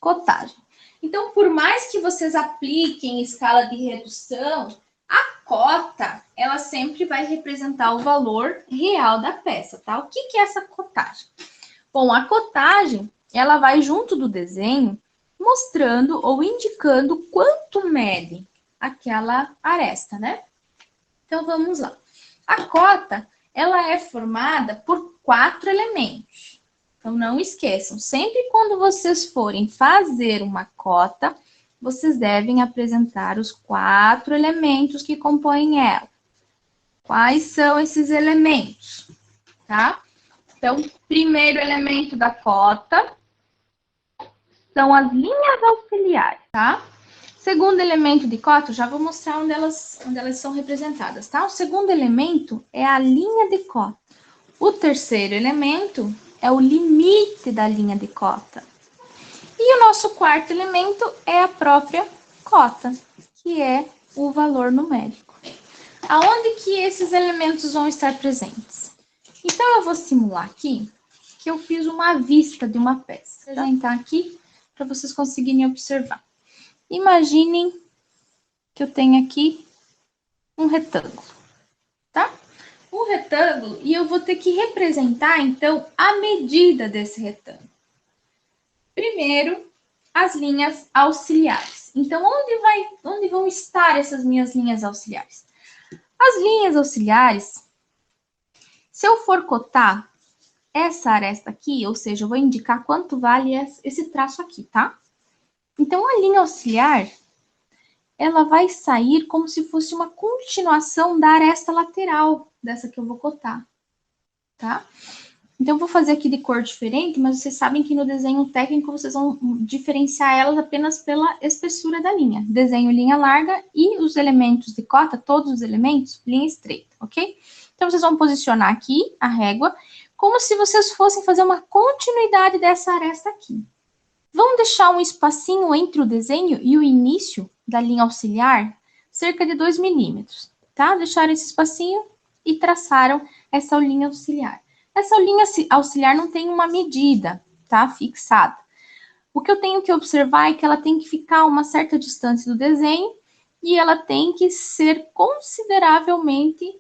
cotagem. Então, por mais que vocês apliquem escala de redução, a cota, ela sempre vai representar o valor real da peça, tá? O que é essa cotagem? Bom, a cotagem, ela vai junto do desenho, mostrando ou indicando quanto mede aquela aresta, né? Então, vamos lá. A cota, ela é formada por 4 elementos. Então, não esqueçam, sempre quando vocês forem fazer uma cota, vocês devem apresentar os 4 elementos que compõem ela. Quais são esses elementos? Tá? Então, primeiro elemento da cota são as linhas auxiliares, tá? Segundo elemento de cota, já vou mostrar onde elas são representadas, tá? O segundo elemento é a linha de cota. O terceiro elemento é o limite da linha de cota. E o nosso quarto elemento é a própria cota, que é o valor numérico. Aonde que esses elementos vão estar presentes? Então, eu vou simular aqui que eu fiz uma vista de uma peça. Vou apresentar aqui para vocês conseguirem observar. Imaginem que eu tenho aqui um retângulo, tá? Um retângulo, e eu vou ter que representar, então, a medida desse retângulo. Primeiro, as linhas auxiliares. Então, onde vão estar essas minhas linhas auxiliares? As linhas auxiliares, se eu for cotar essa aresta aqui, ou seja, eu vou indicar quanto vale esse traço aqui, tá? Então, a linha auxiliar, ela vai sair como se fosse uma continuação da aresta lateral dessa que eu vou cotar, tá? Então, eu vou fazer aqui de cor diferente, mas vocês sabem que no desenho técnico vocês vão diferenciar elas apenas pela espessura da linha. Desenho linha larga e os elementos de cota, todos os elementos, linha estreita, ok? Então, vocês vão posicionar aqui a régua, como se vocês fossem fazer uma continuidade dessa aresta aqui. Vão deixar um espacinho entre o desenho e o início da linha auxiliar, cerca de 2 milímetros, tá? Deixaram esse espacinho e traçaram essa linha auxiliar. Essa linha auxiliar não tem uma medida, tá? Fixada. O que eu tenho que observar é que ela tem que ficar a uma certa distância do desenho e ela tem que ser consideravelmente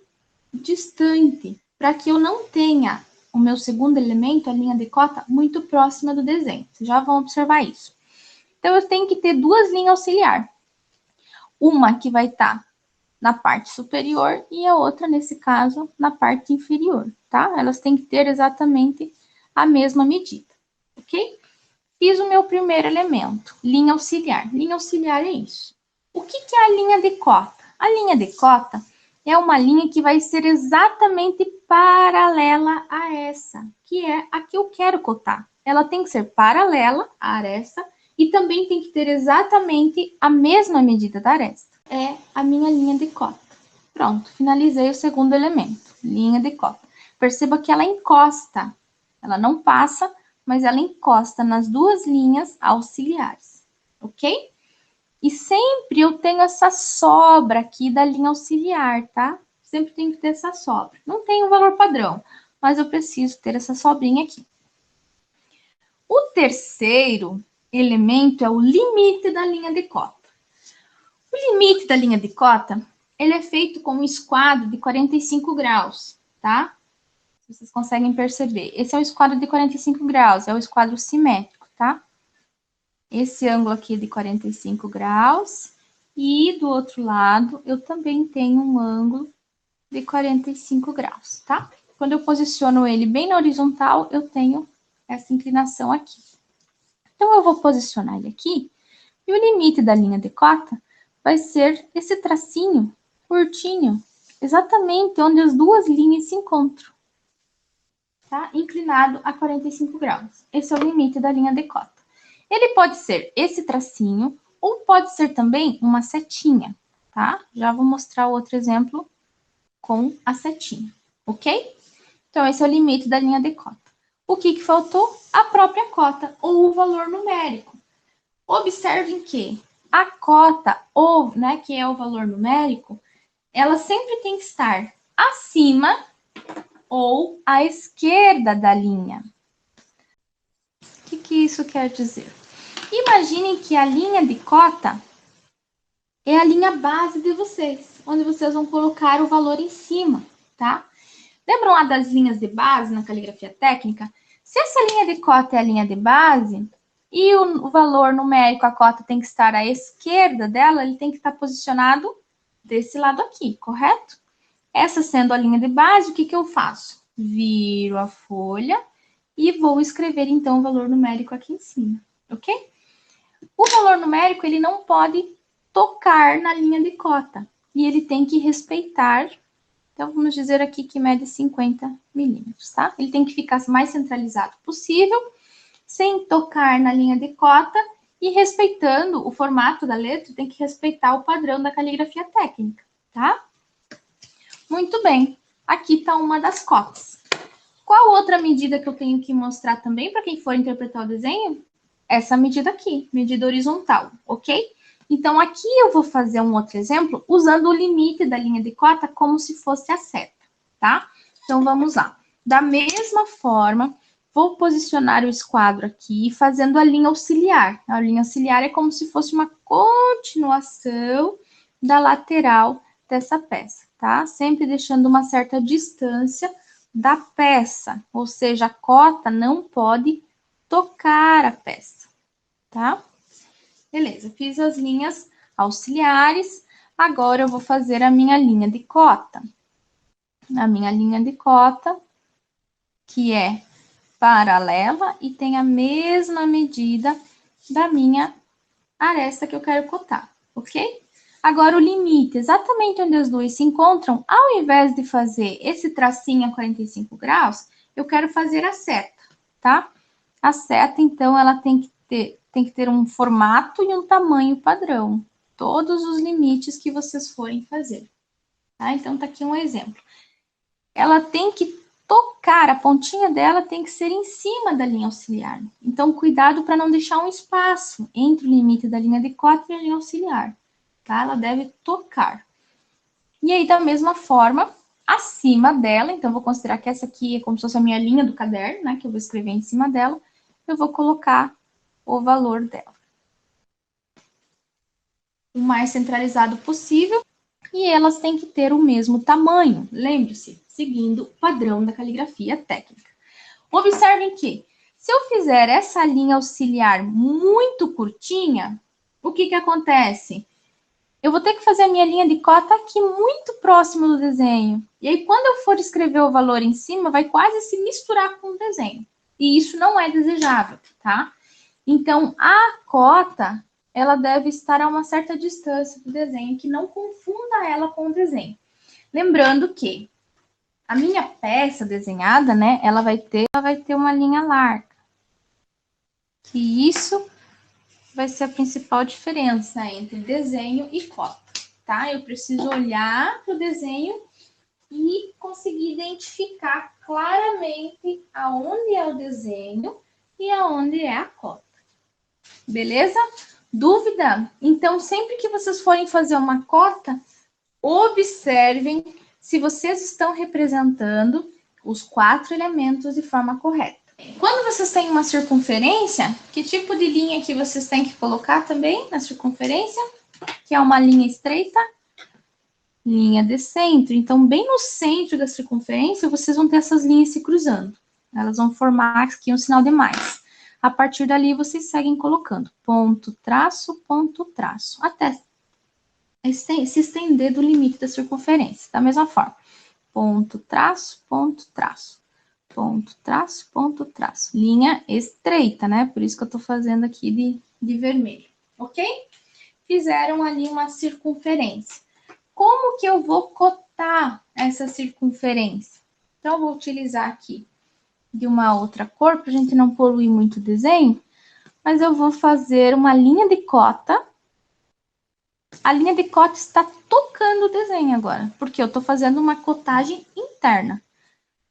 distante, para que eu não tenha o meu segundo elemento, a linha de cota, muito próxima do desenho. Vocês já vão observar isso. Então, eu tenho que ter 2 linhas auxiliares. Uma que vai estar na parte superior e a outra, nesse caso, na parte inferior, tá? Elas têm que ter exatamente a mesma medida, ok? Fiz o meu primeiro elemento, linha auxiliar. Linha auxiliar é isso. O que é a linha de cota? A linha de cota é uma linha que vai ser exatamente paralela a essa, que é a que eu quero cotar. Ela tem que ser paralela à aresta e também tem que ter exatamente a mesma medida da aresta. É a minha linha de cota. Pronto, finalizei o segundo elemento, linha de cota. Perceba que ela encosta, ela não passa, mas ela encosta nas 2 linhas auxiliares, ok? E sempre eu tenho essa sobra aqui da linha auxiliar, tá? Sempre tem que ter essa sobra. Não tem um valor padrão, mas eu preciso ter essa sobrinha aqui. O terceiro elemento é o limite da linha de cota. O limite da linha de cota, ele é feito com um esquadro de 45 graus, tá? Vocês conseguem perceber. Esse é o esquadro de 45 graus, é o esquadro simétrico, tá? Esse ângulo aqui é de 45 graus. E do outro lado, eu também tenho um ângulo de 45 graus, tá? Quando eu posiciono ele bem na horizontal, eu tenho essa inclinação aqui. Então, eu vou posicionar ele aqui. E o limite da linha de cota vai ser esse tracinho curtinho, exatamente onde as 2 linhas se encontram, tá? Inclinado a 45 graus. Esse é o limite da linha de cota. Ele pode ser esse tracinho ou pode ser também uma setinha, tá? Já vou mostrar outro exemplo com a setinha, ok? Então, esse é o limite da linha de cota. O que faltou? A própria cota ou o valor numérico. Observem que a cota, ou, né, que é o valor numérico, ela sempre tem que estar acima ou à esquerda da linha. O que isso quer dizer? Imaginem que a linha de cota é a linha base de vocês, onde vocês vão colocar o valor em cima, tá? Lembram lá das linhas de base na caligrafia técnica? Se essa linha de cota é a linha de base e o valor numérico, a cota tem que estar à esquerda dela, ele tem que estar posicionado desse lado aqui, correto? Essa sendo a linha de base, o que eu faço? Viro a folha e vou escrever, então, o valor numérico aqui em cima, ok? O valor numérico, ele não pode tocar na linha de cota. E ele tem que respeitar, então, vamos dizer aqui que mede 50 milímetros, tá? Ele tem que ficar o mais centralizado possível, sem tocar na linha de cota e respeitando o formato da letra, tem que respeitar o padrão da caligrafia técnica, tá? Muito bem, aqui está uma das cotas. Qual outra medida que eu tenho que mostrar também para quem for interpretar o desenho? Essa medida aqui, medida horizontal, ok? Então, aqui eu vou fazer um outro exemplo usando o limite da linha de cota como se fosse a seta, tá? Então, vamos lá. Da mesma forma, vou posicionar o esquadro aqui, fazendo a linha auxiliar. A linha auxiliar é como se fosse uma continuação da lateral dessa peça, tá? Sempre deixando uma certa distância da peça, ou seja, a cota não pode tocar a peça, tá? Beleza, fiz as linhas auxiliares, agora eu vou fazer a minha linha de cota. A minha linha de cota, que é paralela e tem a mesma medida da minha aresta que eu quero cotar, ok? Agora, o limite, exatamente onde as duas se encontram, ao invés de fazer esse tracinho a 45 graus, eu quero fazer a seta, tá? A seta, então, ela tem que ter um formato e um tamanho padrão. Todos os limites que vocês forem fazer, tá? Então, tá aqui um exemplo. Ela tem que tocar, a pontinha dela tem que ser em cima da linha auxiliar. Então, cuidado para não deixar um espaço entre o limite da linha de cota e a linha auxiliar, tá? Ela deve tocar. E aí, da mesma forma, acima dela, então, vou considerar que essa aqui é como se fosse a minha linha do caderno, né? Que eu vou escrever em cima dela. Eu vou colocar o valor dela. O mais centralizado possível. E elas têm que ter o mesmo tamanho. Lembre-se, seguindo o padrão da caligrafia técnica. Observem que, se eu fizer essa linha auxiliar muito curtinha, o que acontece? Eu vou ter que fazer a minha linha de cota aqui muito próximo do desenho. E aí, quando eu for escrever o valor em cima, vai quase se misturar com o desenho. E isso não é desejável, tá? Então, a cota, ela deve estar a uma certa distância do desenho, que não confunda ela com o desenho. Lembrando que a minha peça desenhada, né, ela vai ter uma linha larga. Que isso vai ser a principal diferença entre desenho e cota, tá? Eu preciso olhar para o desenho e conseguir identificar claramente aonde é o desenho e aonde é a cota. Beleza? Dúvida? Então, sempre que vocês forem fazer uma cota, observem se vocês estão representando os 4 elementos de forma correta. Quando vocês têm uma circunferência, que tipo de linha que vocês têm que colocar também na circunferência? Que é uma linha estreita, linha de centro. Então, bem no centro da circunferência, vocês vão ter essas linhas se cruzando. Elas vão formar aqui um sinal de mais. A partir dali, vocês seguem colocando ponto, traço, até se estender do limite da circunferência. Da mesma forma, ponto, traço, ponto, traço. Ponto, traço, ponto, traço. Linha estreita, né? Por isso que eu tô fazendo aqui de vermelho, ok? Fizeram ali uma circunferência. Como que eu vou cotar essa circunferência? Então, eu vou utilizar aqui de uma outra cor, para a gente não poluir muito o desenho, mas eu vou fazer uma linha de cota. A linha de cota está tocando o desenho agora, porque eu estou fazendo uma cotagem interna,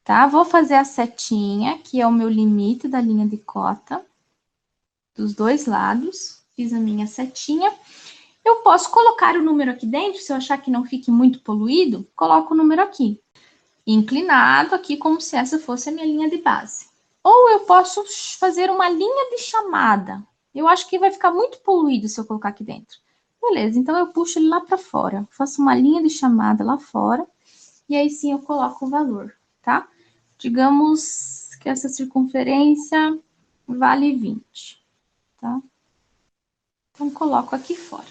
tá? Vou fazer a setinha, que é o meu limite da linha de cota, dos dois lados. Fiz a minha setinha. Eu posso colocar o número aqui dentro, se eu achar que não fique muito poluído, coloco o número aqui. Inclinado aqui, como se essa fosse a minha linha de base. Ou eu posso fazer uma linha de chamada. Eu acho que vai ficar muito poluído se eu colocar aqui dentro. Beleza, então eu puxo ele lá para fora. Faço uma linha de chamada lá fora. E aí sim eu coloco o valor, tá? Digamos que essa circunferência vale 20, tá? Então, coloco aqui fora.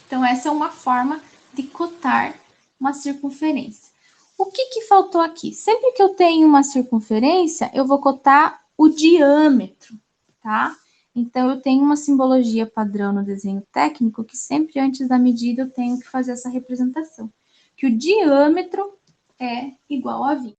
Então, essa é uma forma de cotar uma circunferência. O que faltou aqui? Sempre que eu tenho uma circunferência, eu vou cotar o diâmetro, tá? Então, eu tenho uma simbologia padrão no desenho técnico que sempre antes da medida eu tenho que fazer essa representação. Que o diâmetro é igual a 20.